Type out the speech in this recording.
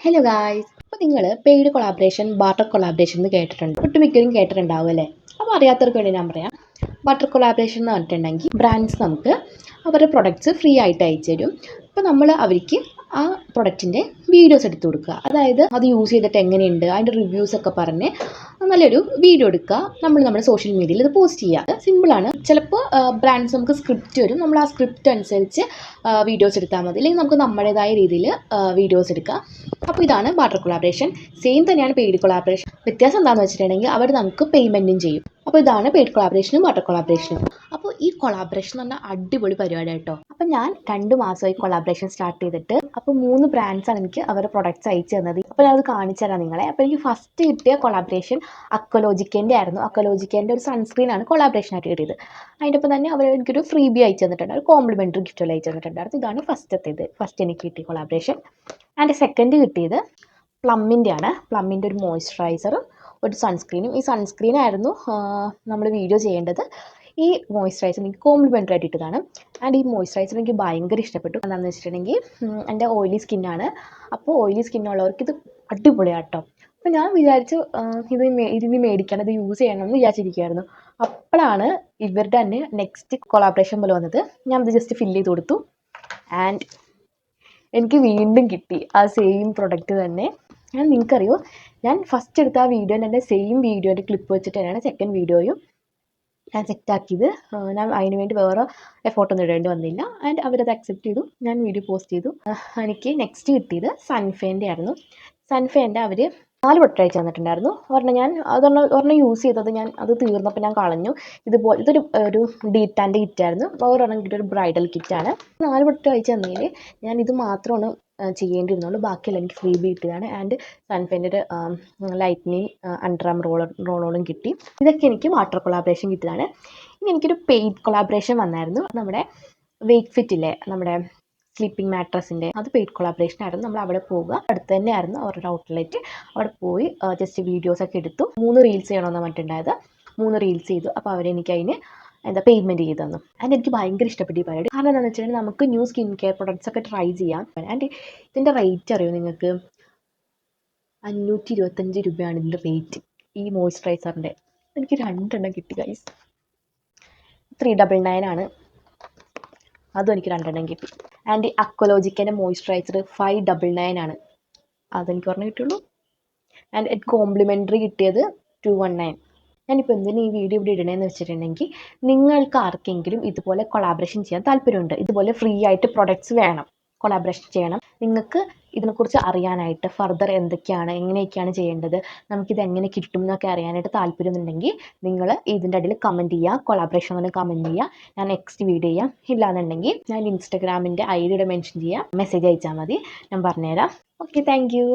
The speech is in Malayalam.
ഹലോ ഗായ്സ്, അപ്പോൾ നിങ്ങൾ പെയ്ഡ് കൊളാബറേഷൻ ബാർട്ടർ കൊളാബറേഷൻ എന്ന് കേട്ടിട്ടുണ്ട്. ഒട്ടുമിക്കരും കേട്ടിട്ടുണ്ടാവും അല്ലേ? അപ്പോൾ അറിയാത്തവർക്ക് വേണ്ടി ഞാൻ പറയാം. ബാർട്ടർ കൊളാബറേഷൻ എന്ന് പറഞ്ഞിട്ടുണ്ടെങ്കിൽ ബ്രാൻഡ്സ് നമുക്ക് അവരുടെ പ്രൊഡക്ട്സ് ഫ്രീ ആയിട്ട് അയച്ചു തരും. അപ്പോൾ നമ്മൾ അവർക്ക് ആ പ്രൊഡക്റ്റിൻ്റെ വീഡിയോസ് എടുത്ത് കൊടുക്കുക. അതായത് അത് യൂസ് ചെയ്തിട്ട് എങ്ങനെയുണ്ട് അതിൻ്റെ റിവ്യൂസൊക്കെ പറഞ്ഞ് നല്ലൊരു വീഡിയോ എടുക്കുക. നമ്മുടെ സോഷ്യൽ മീഡിയയിൽ ഇത് പോസ്റ്റ് ചെയ്യുക. സിമ്പിളാണ്. ചിലപ്പോൾ ബ്രാൻഡ്സ് നമുക്ക് സ്ക്രിപ്റ്റ് വരും. നമ്മൾ ആ സ്ക്രിപ്റ്റ് അനുസരിച്ച് വീഡിയോസ് എടുത്താൽ മതി. അല്ലെങ്കിൽ നമുക്ക് നമ്മുടേതായ രീതിയിൽ വീഡിയോസ് എടുക്കാം. അപ്പോൾ ഇതാണ് ബാർട്ടർ കൊളാബറേഷൻ. സെയിം തന്നെയാണ് പെയ്ഡ് കൊളാബറേഷൻ. വ്യത്യാസം എന്താണെന്ന് വെച്ചിട്ടുണ്ടെങ്കിൽ അവർ നമുക്ക് പേയ്മെൻറ്റും ചെയ്യും. അപ്പോൾ ഇതാണ് പെയ്ഡ് കൊളാബറേഷനും ബാർട്ടർ കൊളാബറേഷനും. അപ്പോൾ ഈ കൊളാബറേഷൻ എന്ന് പറഞ്ഞാൽ അടിപൊളി പരിപാടി കേട്ടോ. അപ്പോൾ ഞാൻ 2 മാസമായി കൊളാബറേഷൻ സ്റ്റാർട്ട് ചെയ്തിട്ട്. അപ്പോൾ 3 ബ്രാൻഡ്സാണ് എനിക്ക് അവരുടെ പ്രൊഡക്ട്സ് അയച്ചു തന്നത്. അപ്പോൾ ഞാനത് കാണിച്ചു തരാം നിങ്ങളെ. അപ്പോൾ എനിക്ക് ഫസ്റ്റ് കിട്ടിയ കൊളാബറേഷൻ അക്വലോജിക്കേൻ്റെ ആയിരുന്നു. അക്വലോജിക്കേൻ്റെ ഒരു സൺസ്ക്രീനാണ് കൊളാബറേഷനായിട്ട് കിട്ടിയത്. അതിൻ്റെ ഒപ്പം തന്നെ അവർ എനിക്കൊരു ഫ്രീ ബി അയച്ചു തന്നിട്ടുണ്ട്, ഒരു കോംപ്ലിമെൻ്ററി ഗിഫ്റ്റുകൾ അയച്ചു തന്നിട്ടുണ്ടായിരുന്നു. ഇതാണ് ഫസ്റ്റ് എനിക്ക് കിട്ടിയ കൊളാബറേഷൻ. ആൻഡ് സെക്കൻഡ് കിട്ടിയത് പ്ലമ്മിൻ്റെ ആണ്. പ്ലമ്മിൻ്റെ ഒരു മോയ്സ്ചറൈസറും ഒരു സൺസ്ക്രീനും. ഈ സൺസ്ക്രീനായിരുന്നു നമ്മൾ വീഡിയോ ചെയ്യേണ്ടത്. ഈ മോയ്സ്ചറൈസർ എനിക്ക് കോംപ്ലിമെൻ്ററി ആയിട്ട് ഇട്ടതാണ്. ആൻഡ് ഈ മോയ്സ്ചറൈസർ എനിക്ക് ഭയങ്കര ഇഷ്ടപ്പെട്ടു. എന്താണെന്ന് വെച്ചിട്ടുണ്ടെങ്കിൽ എൻ്റെ ഓയിലി സ്കിന്നാണ്. അപ്പോൾ ഓയിലി സ്കിന്നുള്ളവർക്ക് ഇത് അടിപൊളിയാണ് കേട്ടോ. അപ്പോൾ ഞാൻ വിചാരിച്ചു ഇതിന് മേടിക്കണം, ഇത് യൂസ് ചെയ്യണം എന്ന് വിചാരിച്ചിരിക്കുമായിരുന്നു. അപ്പോഴാണ് ഇവരുടെ തന്നെ നെക്സ്റ്റ് കൊളാബറേഷൻ പോലെ വന്നത്. ഞാനത് ജസ്റ്റ് ഫില്ല് ചെയ്ത് കൊടുത്തു. ആൻഡ് എനിക്ക് വീണ്ടും കിട്ടി ആ സെയിം പ്രൊഡക്റ്റ് തന്നെ. നിങ്ങൾക്കറിയോ, ഞാൻ ഫസ്റ്റ് എടുത്ത ആ വീഡിയോൻ്റെ എൻ്റെ സെയിം വീഡിയോൻ്റെ ക്ലിപ്പ് വെച്ചിട്ട് തന്നെയാണ് സെക്കൻഡ് വീഡിയോയും ഞാൻ സെറ്റാക്കിയത്. ഞാൻ അതിന് വേണ്ടി വേറെ എഫോർട്ടൊന്നും ഇടേണ്ടി വന്നില്ല. ആൻഡ് അവരത് അക്സെപ്റ്റ് ചെയ്തു. ഞാൻ വീഡിയോ പോസ്റ്റ് ചെയ്തു. എനിക്ക് നെക്സ്റ്റ് കിട്ടിയത് സൺഫേൻ്റെ ആയിരുന്നു. സൺഫേൻ്റെ അവർ 4 ബട്ടർ അയച്ചു തന്നിട്ടുണ്ടായിരുന്നു. ഒരെണ്ണം യൂസ് ചെയ്തത് അത് തീർന്നപ്പോൾ ഞാൻ കളഞ്ഞു. ഇതൊരു ഡീറ്റാൻ്റെ കിറ്റായിരുന്നു. ഒരെണ്ണം കിട്ടിയൊരു ബ്രൈഡൽ കിറ്റാണ്. 4 ബട്ടർ അയച്ചു തന്നതിൽ ഞാൻ ഇത് മാത്രമാണ് ചെയ്യേണ്ടിയിരുന്നുള്ളൂ. ബാക്കിയെല്ലാം എനിക്ക് ഫ്രീ ബി കിട്ടിയതാണ്. ആൻഡ് സൺഫേൻ്റെ ഒരു ലൈറ്റ്നിങ് അണ്ടർ ആം റോളോളും കിട്ടി. ഇതൊക്കെ എനിക്ക് വാട്ടർ കൊളാബറേഷൻ കിട്ടിയതാണ്. ഇനി എനിക്കൊരു പെയ്ഡ് കൊളാബറേഷൻ വന്നായിരുന്നു. നമ്മുടെ വെയ്ക്ക് ഫിറ്റില്ലേ, നമ്മുടെ സ്ലീപ്പിംഗ് മാട്രസിൻ്റെ, അത് പെയ്ഡ് കൊളാബറേഷൻ ആയിരുന്നു. നമ്മൾ അവിടെ പോവുക, അടുത്ത് തന്നെയായിരുന്നു അവരുടെ ഔട്ട്ലെറ്റ്. അവിടെ പോയി ജസ്റ്റ് വീഡിയോസൊക്കെ എടുത്തു. 3 റീൽസ് ചെയ്യണമെന്ന് പറഞ്ഞിട്ടുണ്ടായത്. 3 റീൽസ് ചെയ്തു. അപ്പോൾ അവരെനിക്ക് അതിന് പേയ്മെൻറ്റ് ചെയ്ത് തന്നു. ആൻഡ് എനിക്ക് ഭയങ്കര ഇഷ്ടപ്പെട്ടു ഈ പരിപാടി. കാരണം എന്താണെന്ന് വെച്ചിട്ടുണ്ടെങ്കിൽ നമുക്ക് ന്യൂ സ്കിൻ കെയർ പ്രൊഡക്ട്സ് ഒക്കെ ട്രൈ ചെയ്യാം. ആൻഡ് ഇതിൻ്റെ റേറ്റ് അറിയോ നിങ്ങൾക്ക്? 525 രൂപയാണ് ഇതിൻ്റെ റേറ്റ്, ഈ മോയ്സ്ചറൈസറിൻ്റെ. എനിക്ക് 2 എണ്ണം കിട്ടി ഗൈസ്. 399 ആണ്. അതും എനിക്ക് 2 എണ്ണം കിട്ടി. ആൻഡ് ഈ അക്വലോജിക്കൻ്റെ മോയ്സ്ചറൈസർ 599 ആണ്. അതെനിക്ക് പറഞ്ഞ് കിട്ടുള്ളൂ. ആൻഡ് എനിക്ക് കോംപ്ലിമെൻ്ററി കിട്ടിയത് 219. ഞാനിപ്പോൾ എന്തിനാ ഈ വീഡിയോ ഇവിടെ ഇടണമെന്ന് വെച്ചിട്ടുണ്ടെങ്കിൽ, നിങ്ങൾക്ക് ആർക്കെങ്കിലും ഇതുപോലെ കൊളാബറേഷൻ ചെയ്യാൻ താല്പര്യമുണ്ട്, ഇതുപോലെ ഫ്രീ ആയിട്ട് പ്രൊഡക്ട്സ് വേണം, കൊളാബറേഷൻ ചെയ്യണം, നിങ്ങൾക്ക് ഇതിനെക്കുറിച്ച് അറിയാനായിട്ട് ഫർദർ എങ്ങനെയൊക്കെയാണ് ചെയ്യേണ്ടത്, നമുക്കിത് എങ്ങനെ കിട്ടും എന്നൊക്കെ അറിയാനായിട്ട് താല്പര്യമുണ്ടെങ്കിൽ നിങ്ങൾ ഇതിൻ്റെ അടിയിൽ കമൻറ്റ് ചെയ്യുക. കൊളാബറേഷൻ എന്ന് കമൻറ്റ് ചെയ്യുക. ഞാൻ നെക്സ്റ്റ് വീഡിയോ ചെയ്യാം. ഇല്ലാന്നുണ്ടെങ്കിൽ ഞാൻ ഇൻസ്റ്റാഗ്രാമിൻ്റെ ID മെൻഷൻ ചെയ്യാം. മെസ്സേജ് അയച്ചാൽ മതി, ഞാൻ പറഞ്ഞുതരാം. Okay, thank you.